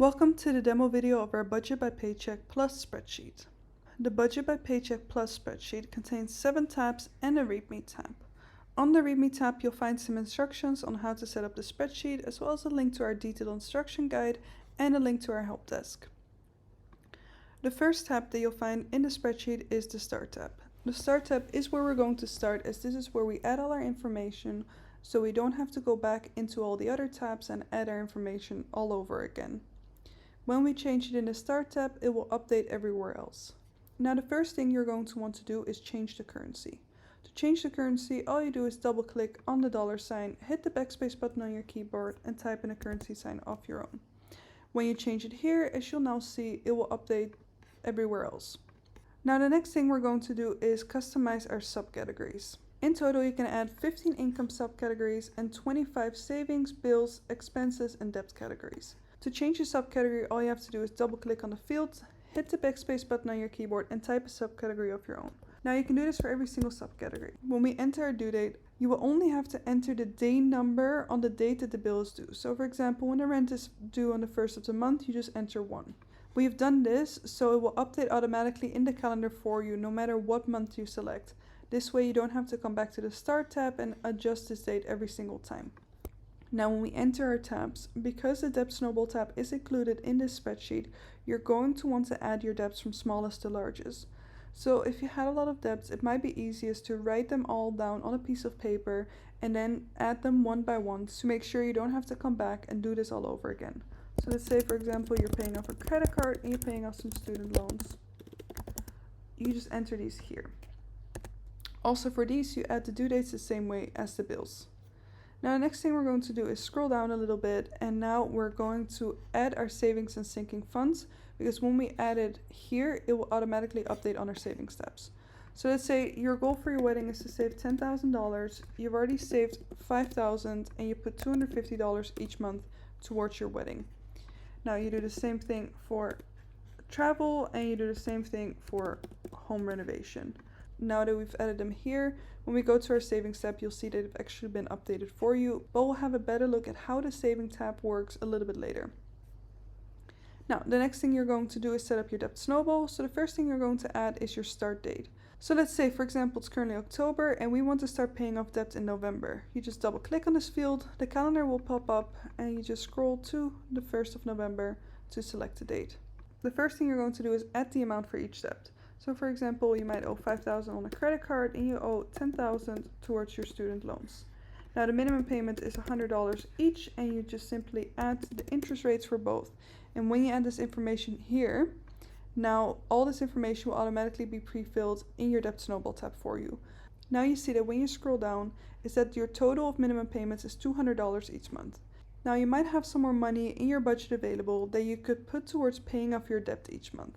Welcome to the demo video of our Budget by Paycheck Plus spreadsheet. The Budget by Paycheck Plus spreadsheet contains 7 tabs and a README tab. On the README tab, you'll find some instructions on how to set up the spreadsheet, as well as a link to our detailed instruction guide and a link to our help desk. The first tab that you'll find in the spreadsheet is the Start tab. The Start tab is where we're going to start, as this is where we add all our information, so we don't have to go back into all the other tabs and add our information all over again. When we change it in the Start tab, it will update everywhere else. Now the first thing you're going to want to do is change the currency. To change the currency, all you do is double click on the $sign, hit the backspace button on your keyboard and type in a currency sign of your own. When you change it here, as you'll now see, it will update everywhere else. Now the next thing we're going to do is customize our subcategories. In total, you can add 15 income subcategories and 25 savings, bills, expenses, and debt categories. To change your subcategory, all you have to do is double click on the field, hit the backspace button on your keyboard and type a subcategory of your own. Now you can do this for every single subcategory. When we enter our due date, you will only have to enter the day number on the date that the bill is due. So for example, when the rent is due on the 1st of the month, you just enter 1. We've done this so it will update automatically in the calendar for you no matter what month you select. This way you don't have to come back to the Start tab and adjust this date every single time. Now when we enter our tabs, because the Debt Snowball tab is included in this spreadsheet, you're going to want to add your debts from smallest to largest. So if you had a lot of debts, it might be easiest to write them all down on a piece of paper and then add them one by one to make sure you don't have to come back and do this all over again. So let's say, for example, you're paying off a credit card and you're paying off some student loans. You just enter these here. Also for these, you add the due dates the same way as the bills. Now the next thing we're going to do is scroll down a little bit, and now we're going to add our savings and sinking funds, because when we add it here, it will automatically update on our savings tabs. So let's say your goal for your wedding is to save $10,000, you've already saved $5,000 and you put $250 each month towards your wedding. Now you do the same thing for travel and you do the same thing for home renovation. Now that we've added them here, when we go to our savings tab, you'll see that they've actually been updated for you, but we'll have a better look at how the saving tab works a little bit later. Now, the next thing you're going to do is set up your debt snowball. So the first thing you're going to add is your start date. So let's say, for example, it's currently October and we want to start paying off debt in November. You just double click on this field, the calendar will pop up and you just scroll to the 1st of November to select the date. The first thing you're going to do is add the amount for each debt. So for example, you might owe $5,000 on a credit card and you owe $10,000 towards your student loans. Now the minimum payment is $100 each and you just simply add the interest rates for both. And when you add this information here, now all this information will automatically be pre-filled in your Debt Snowball tab for you. Now you see that when you scroll down, is that your total of minimum payments is $200 each month. Now you might have some more money in your budget available that you could put towards paying off your debt each month.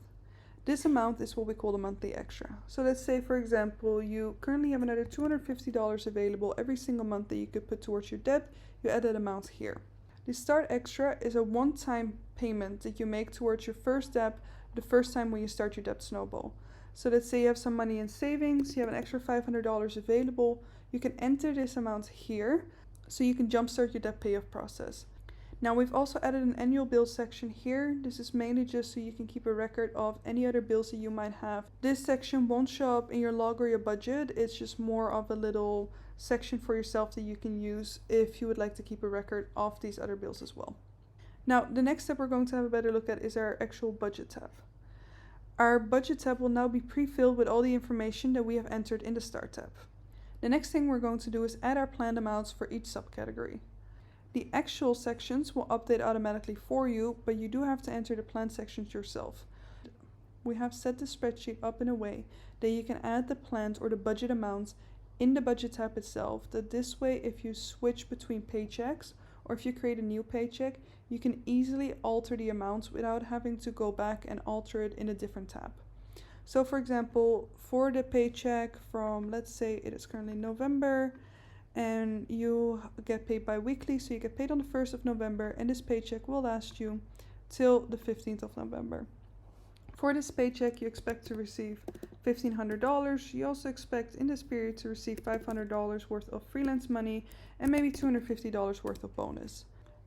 This amount is what we call the monthly extra. So let's say, for example, you currently have another $250 available every single month that you could put towards your debt. You add that amount here. The Start Extra is a one-time payment that you make towards your first debt the first time when you start your Debt Snowball. So let's say you have some money in savings, you have an extra $500 available, you can enter this amount here so you can jumpstart your debt payoff process. Now we've also added an annual bill section here. This is mainly just so you can keep a record of any other bills that you might have. This section won't show up in your log or your budget. It's just more of a little section for yourself that you can use if you would like to keep a record of these other bills as well. Now the next step we're going to have a better look at is our actual budget tab. Our budget tab will now be pre-filled with all the information that we have entered in the Start tab. The next thing we're going to do is add our planned amounts for each subcategory. The actual sections will update automatically for you, but you do have to enter the planned sections yourself. We have set the spreadsheet up in a way that you can add the planned or the budget amounts in the budget tab itself, that this way if you switch between paychecks or if you create a new paycheck, you can easily alter the amounts without having to go back and alter it in a different tab. So for example, for the paycheck from, let's say it is currently November, and you get paid bi-weekly, so you get paid on the 1st of November and this paycheck will last you till the 15th of November. For this paycheck you expect to receive $1,500. You also expect in this period to receive $500 worth of freelance money and maybe $250 worth of bonus.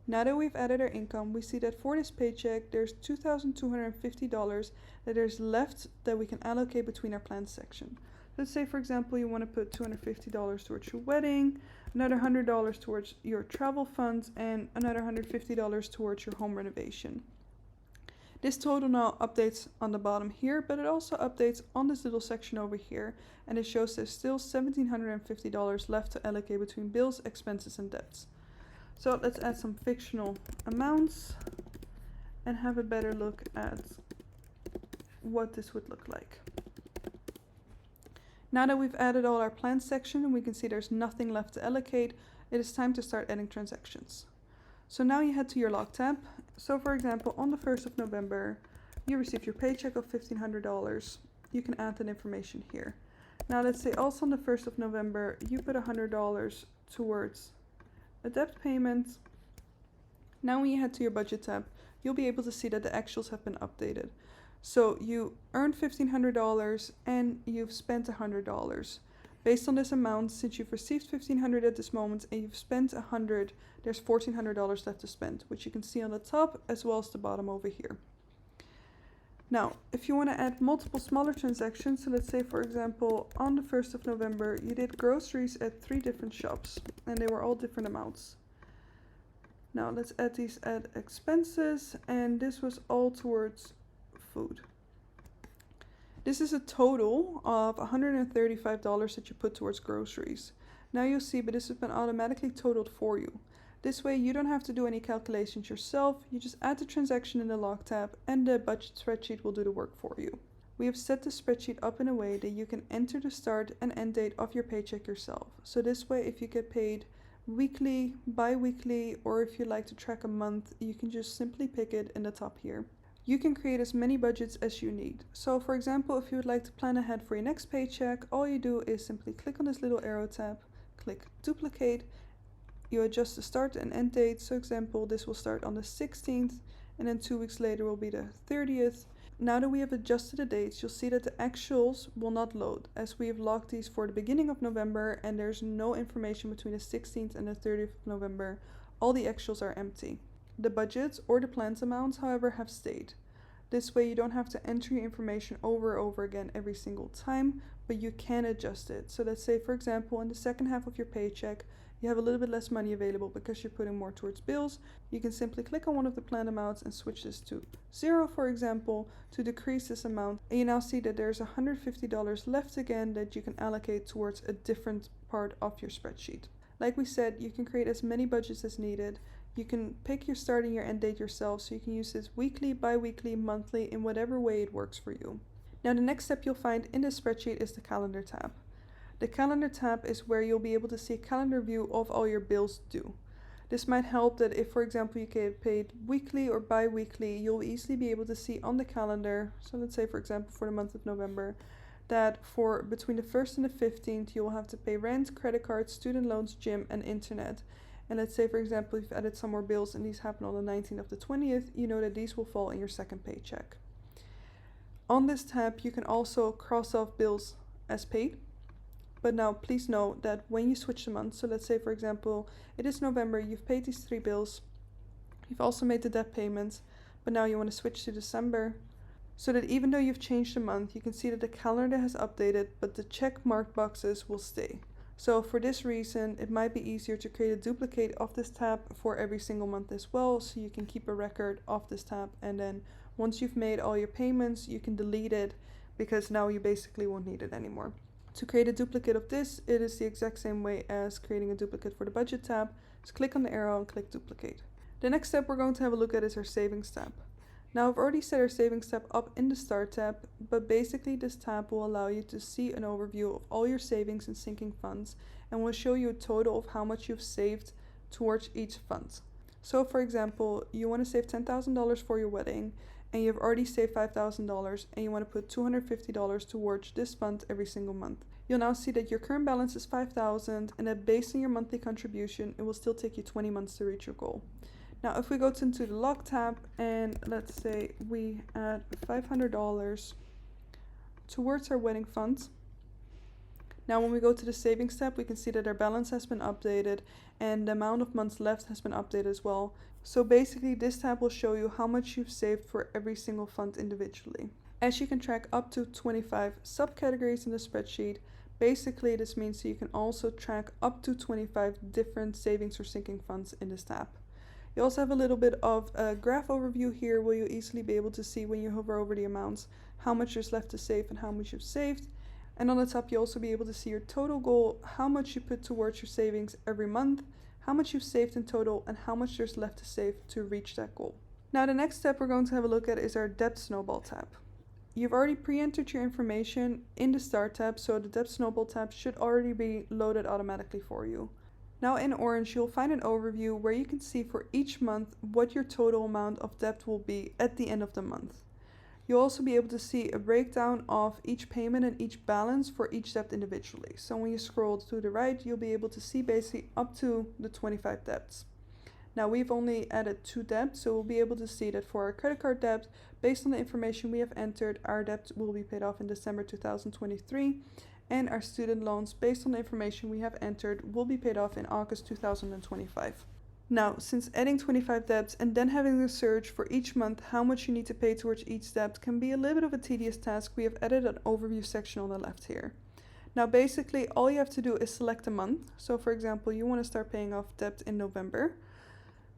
Now that we've added our income, we see that for this paycheck, there's $2,250 that is left that we can allocate between our plans section. Let's say, for example, you want to put $250 towards your wedding, another $100 towards your travel funds, and another $150 towards your home renovation. This total now updates on the bottom here, but it also updates on this little section over here, and it shows there's still $1,750 left to allocate between bills, expenses, and debts. So let's add some fictional amounts and have a better look at what this would look like. Now that we've added all our plans section and we can see there's nothing left to allocate, it is time to start adding transactions. So now you head to your log tab. So for example, on the 1st of November, you received your paycheck of $1,500. You can add that information here. Now let's say also on the 1st of November, you put $100 towards a debt payment. Now when you head to your budget tab, you'll be able to see that the actuals have been updated. So you earned $1,500 and you've spent $100. Based on this amount, since you've received $1,500 at this moment and you've spent $100, there's $1,400 left to spend, which you can see on the top as well as the bottom over here. Now, if you want to add multiple smaller transactions, so let's say for example, on the 1st of November, you did groceries at 3 different shops and they were all different amounts. Now let's add these at expenses, and this was all towards food. This is a total of $135 that you put towards groceries. Now you'll see, but this has been automatically totaled for you. This way you don't have to do any calculations yourself, you just add the transaction in the log tab and the budget spreadsheet will do the work for you. We have set the spreadsheet up in a way that you can enter the start and end date of your paycheck yourself. So this way if you get paid weekly, bi-weekly, or if you like to track a month, you can just simply pick it in the top here. You can create as many budgets as you need. So for example, if you would like to plan ahead for your next paycheck, all you do is simply click on this little arrow tab, click duplicate, you adjust the start and end date. So example, this will start on the 16th and then 2 weeks later will be the 30th. Now that we have adjusted the dates, you'll see that the actuals will not load as we have logged these for the beginning of November and there's no information between the 16th and the 30th of November. All the actuals are empty. The budgets or the plans amounts, however, have stayed. This way you don't have to enter your information over and over again every single time, but you can adjust it. So let's say, for example, in the second half of your paycheck, you have a little bit less money available because you're putting more towards bills. You can simply click on one of the plan amounts and switch this to 0, for example, to decrease this amount. And you now see that there's $150 left again that you can allocate towards a different part of your spreadsheet. Like we said, you can create as many budgets as needed. You can pick your start and your end date yourself, so you can use this weekly, bi-weekly, monthly, in whatever way it works for you. Now the next step you'll find in this spreadsheet is the calendar tab. The calendar tab is where you'll be able to see a calendar view of all your bills due. This might help that if, for example, you get paid weekly or bi-weekly, you'll easily be able to see on the calendar, so let's say for example for the month of November, that for between the 1st and the 15th you'll have to pay rent, credit cards, student loans, gym, and internet. And let's say, for example, if you've added some more bills and these happen on the 19th of the 20th, you know that these will fall in your second paycheck. On this tab, you can also cross off bills as paid. But now please know that when you switch the month, so let's say, for example, it is November, you've paid these 3 bills, you've also made the debt payments, but now you want to switch to December, so that even though you've changed the month, you can see that the calendar has updated, but the check mark boxes will stay. So for this reason, it might be easier to create a duplicate of this tab for every single month as well, so you can keep a record of this tab, and then once you've made all your payments, you can delete it because now you basically won't need it anymore. To create a duplicate of this, it is the exact same way as creating a duplicate for the budget tab. Just click on the arrow and click duplicate. The next step we're going to have a look at is our savings tab. Now I've already set our savings tab up in the start tab, but basically this tab will allow you to see an overview of all your savings and sinking funds and will show you a total of how much you've saved towards each fund. So for example, you want to save $10,000 for your wedding and you've already saved $5,000 and you want to put $250 towards this fund every single month. You'll now see that your current balance is $5,000 and that based on your monthly contribution, it will still take you 20 months to reach your goal. Now, if we go into the log tab and let's say we add $500 towards our wedding funds. Now, when we go to the savings tab, we can see that our balance has been updated and the amount of months left has been updated as well. So basically this tab will show you how much you've saved for every single fund individually. As you can track up to 25 subcategories in the spreadsheet, basically this means that you can also track up to 25 different savings or sinking funds in this tab. You also have a little bit of a graph overview here where you'll easily be able to see when you hover over the amounts how much there's left to save and how much you've saved. And on the top you'll also be able to see your total goal, how much you put towards your savings every month, how much you've saved in total, and how much there's left to save to reach that goal. Now the next step we're going to have a look at is our Debt Snowball tab. You've already pre-entered your information in the Start tab, so the Debt Snowball tab should already be loaded automatically for you. Now in orange you'll find an overview where you can see for each month what your total amount of debt will be at the end of the month. You'll also be able to see a breakdown of each payment and each balance for each debt individually. So when you scroll to the right, you'll be able to see basically up to the 25 debts. Now we've only added 2 debts, so we'll be able to see that for our credit card debt, based on the information we have entered, our debt will be paid off in December 2023, and our student loans, based on the information we have entered, will be paid off in August 2025. Now, since adding 25 debts and then having to search for each month how much you need to pay towards each debt can be a little bit of a tedious task, we have added an overview section on the left here. Now basically all you have to do is select a month. So for example, you want to start paying off debt in November.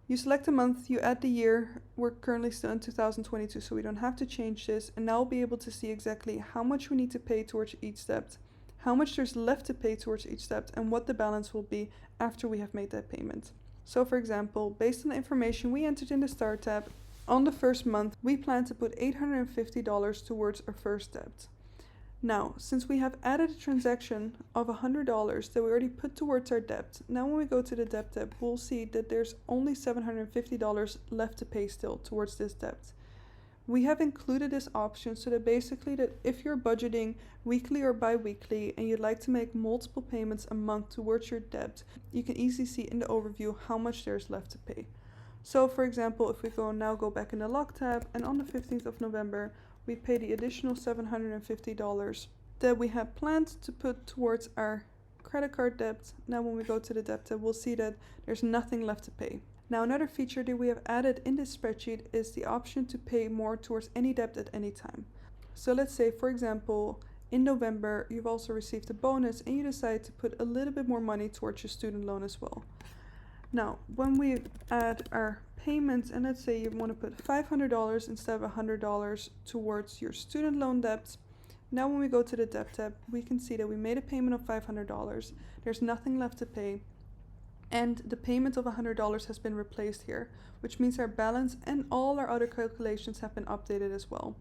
You select a month, you add the year. We're currently still in 2022, so we don't have to change this. And now we'll be able to see exactly how much we need to pay towards each debt, how much there's left to pay towards each debt, and what the balance will be after we have made that payment. So for example, based on the information we entered in the Start tab, on the first month, we plan to put $850 towards our first debt. Now, since we have added a transaction of $100 that we already put towards our debt, now when we go to the Debt tab, we'll see that there's only $750 left to pay still towards this debt. We have included this option so that basically that if you're budgeting weekly or bi-weekly and you'd like to make multiple payments a month towards your debt, you can easily see in the overview how much there's left to pay. So for example, if we go back in the Log tab, and on the 15th of November, we pay the additional $750 that we had planned to put towards our credit card debt. Now when we go to the Debt tab, we'll see that there's nothing left to pay. Now another feature that we have added in this spreadsheet is the option to pay more towards any debt at any time. So let's say, for example, in November, you've also received a bonus and you decide to put a little bit more money towards your student loan as well. Now, when we add our payments, and let's say you want to put $500 instead of $100 towards your student loan debt, now when we go to the Debt tab, we can see that we made a payment of $500. There's nothing left to pay. And the payment of $100 has been replaced here, which means our balance and all our other calculations have been updated as well.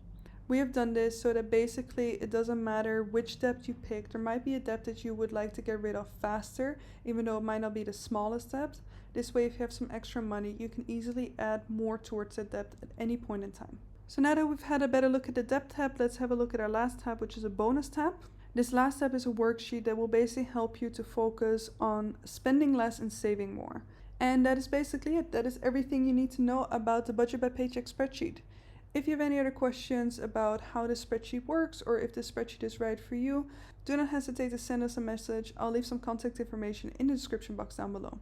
We have done this so that basically it doesn't matter which debt you pick. There might be a debt that you would like to get rid of faster, even though it might not be the smallest debt. This way, if you have some extra money, you can easily add more towards that debt at any point in time. So now that we've had a better look at the Debt tab, let's have a look at our last tab, which is a Bonus tab. This last tab is a worksheet that will basically help you to focus on spending less and saving more. And that is basically it. That is everything you need to know about the Budget by Paycheck spreadsheet. If you have any other questions about how this spreadsheet works or if this spreadsheet is right for you, do not hesitate to send us a message. I'll leave some contact information in the description box down below.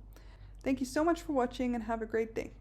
Thank you so much for watching and have a great day.